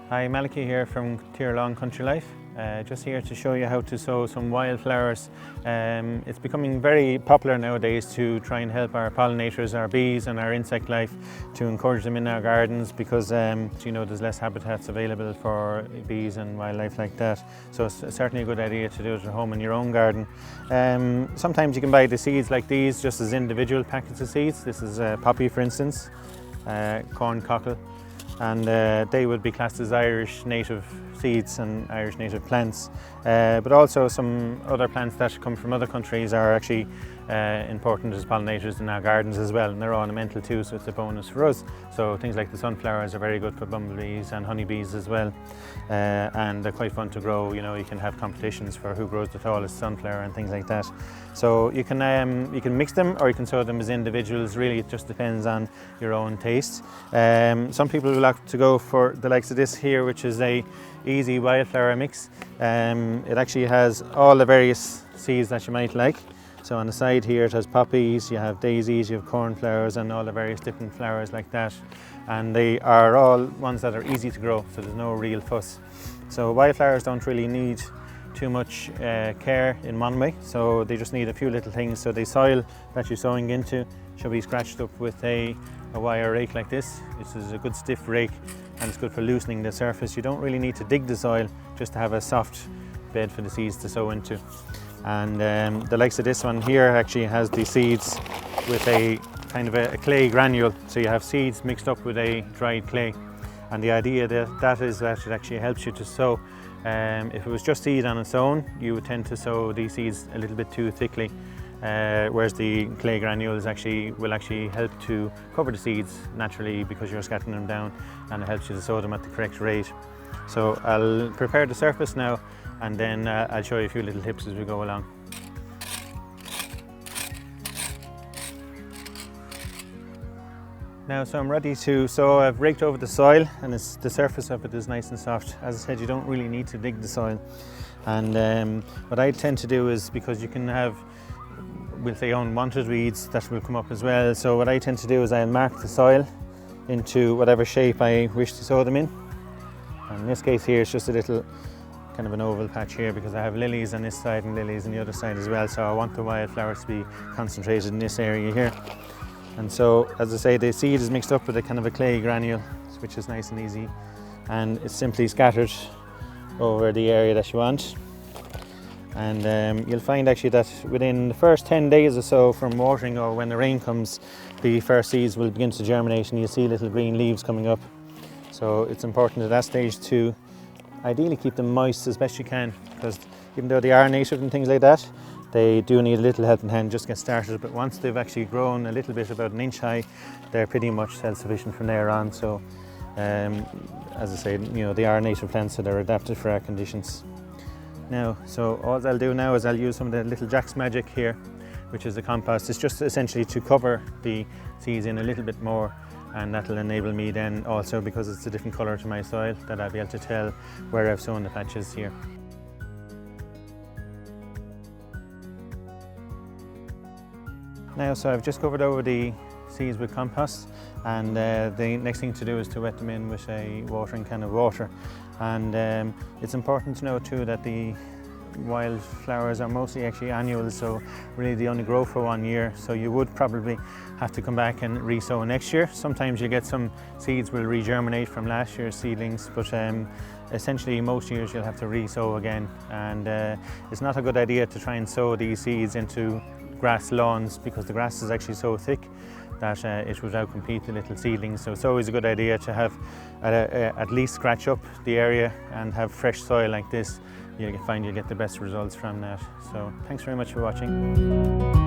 Hi, Malachy here from Long Country Life. Just here to show you how to sow some wildflowers. It's becoming very popular nowadays to try and help our pollinators, our bees and our insect life, to encourage them in our gardens because there's less habitats available for bees and wildlife like that. So it's certainly a good idea to do it at home in your own garden. Sometimes you can buy the seeds like these just as individual packets of seeds. This is poppy, for instance, corn cockle. And they would be classed as Irish native seeds and Irish native plants. But also some other plants that come from other countries are actually important as pollinators in our gardens as well, and they're ornamental too, so it's a bonus for us. So things like the sunflowers are very good for bumblebees and honeybees as well, and they're quite fun to grow. You can have competitions for who grows the tallest sunflower and things like that. So you can mix them or you can sow them as individuals. Really, it just depends on your own taste. Some people will like to go for the likes of this here, which is a easy wildflower mix. It actually has all the various seeds that you might like. So on the side here it has poppies, you have daisies, you have cornflowers and all the various different flowers like that. And they are all ones that are easy to grow, so there's no real fuss. So wildflowers don't really need too much care in one way, so they just need a few little things. So the soil that you're sowing into should be scratched up with a wire rake like this. This is a good stiff rake and it's good for loosening the surface. You don't really need to dig the soil, just to have a soft bed for the seeds to sow into. And the likes of this one here actually has the seeds with a kind of a clay granule. So you have seeds mixed up with a dried clay. And the idea that is that it actually helps you to sow. If it was just seed on its own, you would tend to sow these seeds a little bit too thickly. Whereas the clay granules will actually help to cover the seeds naturally because you're scattering them down, and it helps you to sow them at the correct rate. So I'll prepare the surface now, and then I'll show you a few little tips as we go along. Now, so I'm ready to sow. I've raked over the soil and the surface of it is nice and soft. As I said, you don't really need to dig the soil. And what I tend to do is, because you can have, we'll say, unwanted weeds that will come up as well. So what I tend to do is I'll mark the soil into whatever shape I wish to sow them in. And in this case here, it's just a little kind of an oval patch here because I have lilies on this side and lilies on the other side as well. So I want the wildflowers to be concentrated in this area here. And so, as I say, the seed is mixed up with a kind of a clay granule, which is nice and easy. And it's simply scattered over the area that you want. And you'll find actually that within the first 10 days or so from watering, or when the rain comes, the first seeds will begin to germinate and you'll see little green leaves coming up. So it's important at that stage to ideally keep them moist as best you can, because even though they are native and things like that, they do need a little helping hand just to get started. But once they've actually grown a little bit, about an inch high, they're pretty much self-sufficient from there on. So as I say, they are native plants, so they're adapted for our conditions. Now, so all I'll do now is I'll use some of the little Jack's Magic here, which is the compost. It's just essentially to cover the seeds in a little bit more, and that'll enable me then also, because it's a different colour to my soil, that I'll be able to tell where I've sown the patches here. Now, so I've just covered over the seeds with compost, and the next thing to do is to wet them in with a watering can of water. And it's important to know too that the wildflowers are mostly actually annuals, so really they only grow for 1 year. So you would probably have to come back and re-sow next year. Sometimes you get some seeds will re-germinate from last year's seedlings, but essentially most years you'll have to re-sow again. And it's not a good idea to try and sow these seeds into grass lawns, because the grass is actually so thick that it would outcompete the little seedlings. So it's always a good idea to have at least scratch up the area and have fresh soil like this. You'll find you'll get the best results from that. So thanks very much for watching.